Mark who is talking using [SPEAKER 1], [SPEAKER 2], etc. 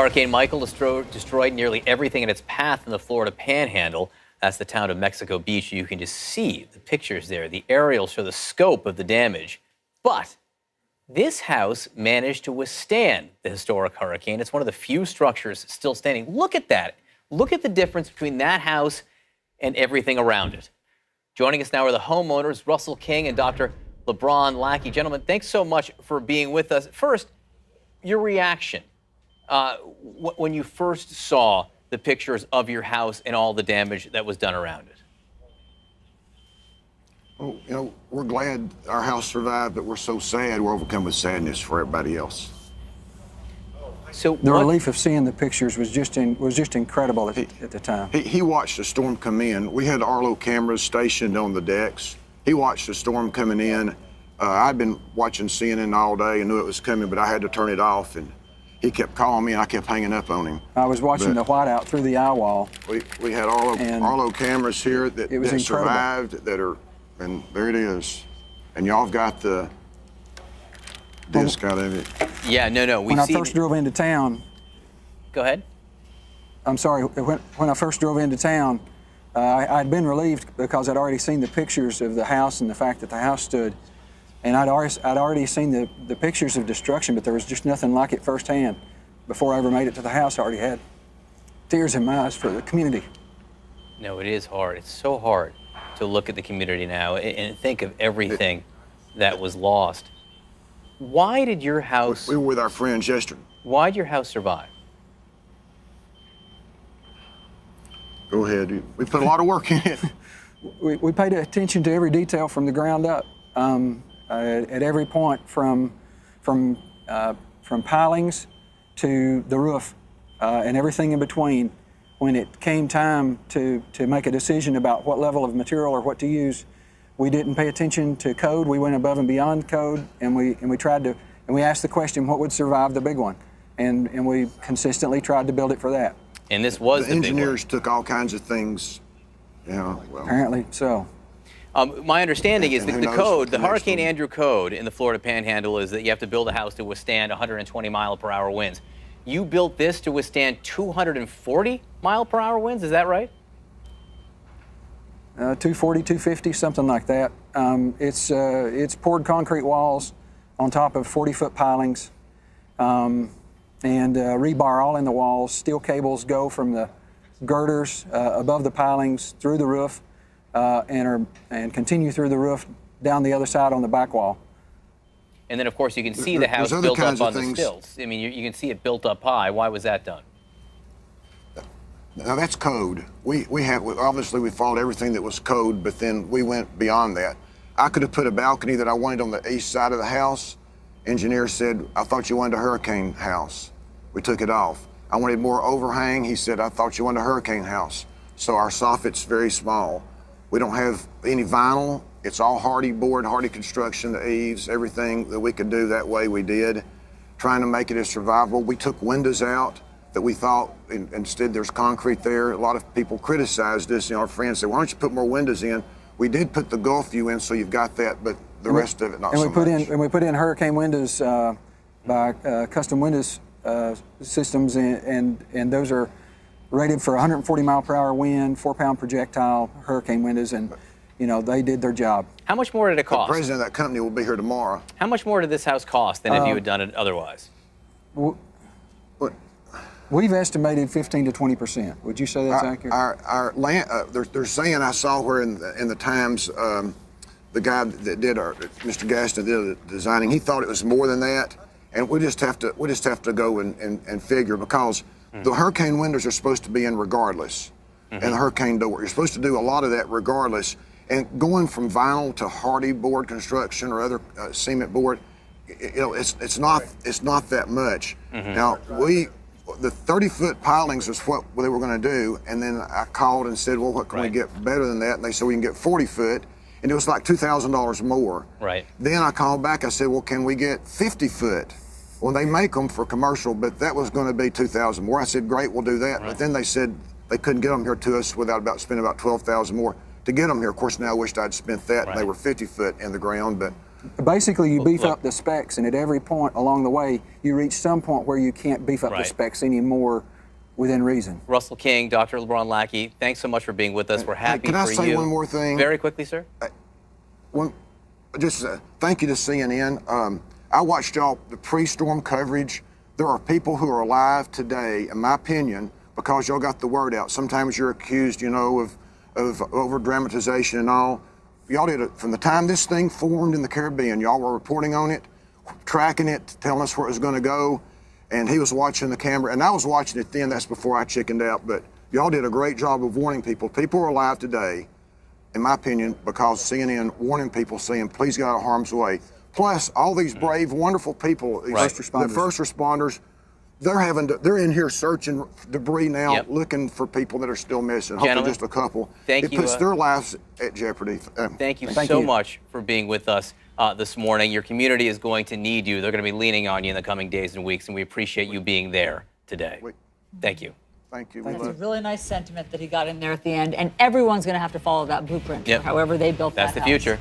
[SPEAKER 1] Hurricane Michael destroyed nearly everything in its path in the Florida Panhandle. That's the town of Mexico Beach. You can just see the pictures there. The aerials show the scope of the damage. But this house managed to withstand the historic hurricane. It's one of the few structures still standing. Look at that. Look at the difference between that house and everything around it. Joining us now are the homeowners, Russell King and Dr. LeBron Lackey. Gentlemen, thanks so much for being with us. First, your reaction when you first saw the pictures of your house and all the damage that was done around it.
[SPEAKER 2] Well, we're glad our house survived, but we're so sad we're overcome with sadness for everybody else.
[SPEAKER 3] So the relief of seeing the pictures was just incredible at the time.
[SPEAKER 2] He watched the storm come in. We had Arlo cameras stationed on the decks. He watched the storm coming in. I'd been watching CNN all day and knew it was coming, but I had to turn it off. And he kept calling me, and I kept hanging up on him.
[SPEAKER 3] I was watching the whiteout through the eye wall.
[SPEAKER 2] We had Arlo cameras here that survived, and there it is. And y'all have got the disc out of it.
[SPEAKER 1] Yeah, no.
[SPEAKER 3] When I first drove into town.
[SPEAKER 1] Go ahead.
[SPEAKER 3] I'm sorry. When I first drove into town, I'd been relieved because I'd already seen the pictures of the house and the fact that the house stood. And I'd already seen the pictures of destruction, but there was just nothing like it firsthand. Before I ever made it to the house, I already had tears in my eyes for the community.
[SPEAKER 1] No, it is hard. It's so hard to look at the community now and think of everything that was lost. Why did your house...
[SPEAKER 2] We were with our friends yesterday.
[SPEAKER 1] Why did your house survive?
[SPEAKER 2] Go ahead. We put a lot of work in it.
[SPEAKER 3] We paid attention to every detail from the ground up. At every point, from pilings to the roof and everything in between. When it came time to make a decision about what level of material or what to use, we didn't pay attention to code. We went above and beyond code, and we asked the question, what would survive the big one? And we consistently tried to build it for that.
[SPEAKER 1] And this was the
[SPEAKER 2] engineers took all kinds of things.
[SPEAKER 3] Apparently so.
[SPEAKER 1] My understanding is that the code, the Hurricane Andrew code in the Florida Panhandle, is that you have to build a house to withstand 120 mile per hour winds. You built this to withstand 240 mile per hour winds, is that right?
[SPEAKER 3] 240, 250, something like that. It's poured concrete walls on top of 40-foot pilings, and rebar all in the walls. Steel cables go from the girders above the pilings through the roof and continue through the roof down the other side on the back wall.
[SPEAKER 1] And then, of course, you can see the house built up on the stilts. I mean, you can see it built up high. Why was that done?
[SPEAKER 2] Now, that's code. Obviously, we followed everything that was code, but then we went beyond that. I could have put a balcony that I wanted on the east side of the house. Engineer said, I thought you wanted a hurricane house. We took it off. I wanted more overhang. He said, I thought you wanted a hurricane house. So our soffit's very small. We don't have any vinyl. It's all hardy board, hardy construction, the eaves, everything that we could do that way we did, trying to make it as survivable. We took windows out that we thought, instead there's concrete there. A lot of people criticized this, our friends said, why don't you put more windows in? We did put the Gulf view in, so you've got that, but the rest of it not so much.
[SPEAKER 3] And we put in hurricane windows by custom windows systems, and those are rated for 140 mile per hour wind, 4-pound projectile hurricane windows, and they did their job.
[SPEAKER 1] How much more did it cost?
[SPEAKER 2] The president of that company will be here tomorrow.
[SPEAKER 1] How much more did this house cost than if you had done it otherwise?
[SPEAKER 3] We've estimated 15 to 20%. Would you say that's accurate?
[SPEAKER 2] Our land, they're saying, I saw where in the Times, the guy that did Mr. Gaston did the designing, he thought it was more than that, and we just have to go and figure, because the hurricane windows are supposed to be in regardless, and the hurricane door. You're supposed to do a lot of that regardless. And going from vinyl to hardy board construction or other cement board, it's not that much. Now the 30-foot pilings was what they were going to do, and then I called and said, well, what can we get better than that? And they said we can get 40-foot, and it was like $2,000 more.
[SPEAKER 1] Right.
[SPEAKER 2] Then I called back. I said, well, can we get 50-foot? Well, they make them for commercial, but that was going to be $2,000 more. I said, great, we'll do that. Right. But then they said they couldn't get them here to us without spending about $12,000 more to get them here. Of course, now I wished I'd spent that. Right. They were 50-foot in the ground, but
[SPEAKER 3] Basically, you beef
[SPEAKER 1] look.
[SPEAKER 3] up the specs, and at every point along the way, you reach some point where you can't beef up
[SPEAKER 1] Right.
[SPEAKER 3] the specs anymore within reason.
[SPEAKER 1] Russell King, Dr. LeBron Lackey, thanks so much for being with us. We're happy
[SPEAKER 2] can I
[SPEAKER 1] for
[SPEAKER 2] say
[SPEAKER 1] you.
[SPEAKER 2] one more thing?
[SPEAKER 1] Very quickly, sir.
[SPEAKER 2] Just thank you to CNN. I watched y'all the pre-storm coverage. There are people who are alive today, in my opinion, because y'all got the word out. Sometimes you're accused, of over dramatization and all. Y'all did it from the time this thing formed in the Caribbean. Y'all were reporting on it, tracking it, telling us where it was going to go. And he was watching the camera, and I was watching it then. That's before I chickened out. But y'all did a great job of warning people. People are alive today, in my opinion, because CNN warning people, saying, please get out of harm's way. Plus, all these brave, wonderful people, these
[SPEAKER 1] Right.
[SPEAKER 2] the first responders, they're in here searching debris now,
[SPEAKER 1] Yep.
[SPEAKER 2] looking for people that are still missing. Hopefully
[SPEAKER 1] Gentlemen,
[SPEAKER 2] just a couple.
[SPEAKER 1] thank
[SPEAKER 2] it
[SPEAKER 1] you,
[SPEAKER 2] puts their lives at jeopardy.
[SPEAKER 1] Thank you
[SPEAKER 3] Thank
[SPEAKER 1] so
[SPEAKER 3] you.
[SPEAKER 1] much for being with us this morning. Your community is going to need you. They're going to be leaning on you in the coming days and weeks, and we appreciate you being there today. Thank you.
[SPEAKER 2] Thank you.
[SPEAKER 4] That's a really nice sentiment that he got in there at the end, and everyone's going to have to follow that blueprint,
[SPEAKER 1] Yep.
[SPEAKER 4] or however they built
[SPEAKER 1] That's
[SPEAKER 4] that
[SPEAKER 1] the
[SPEAKER 4] house.
[SPEAKER 1] future.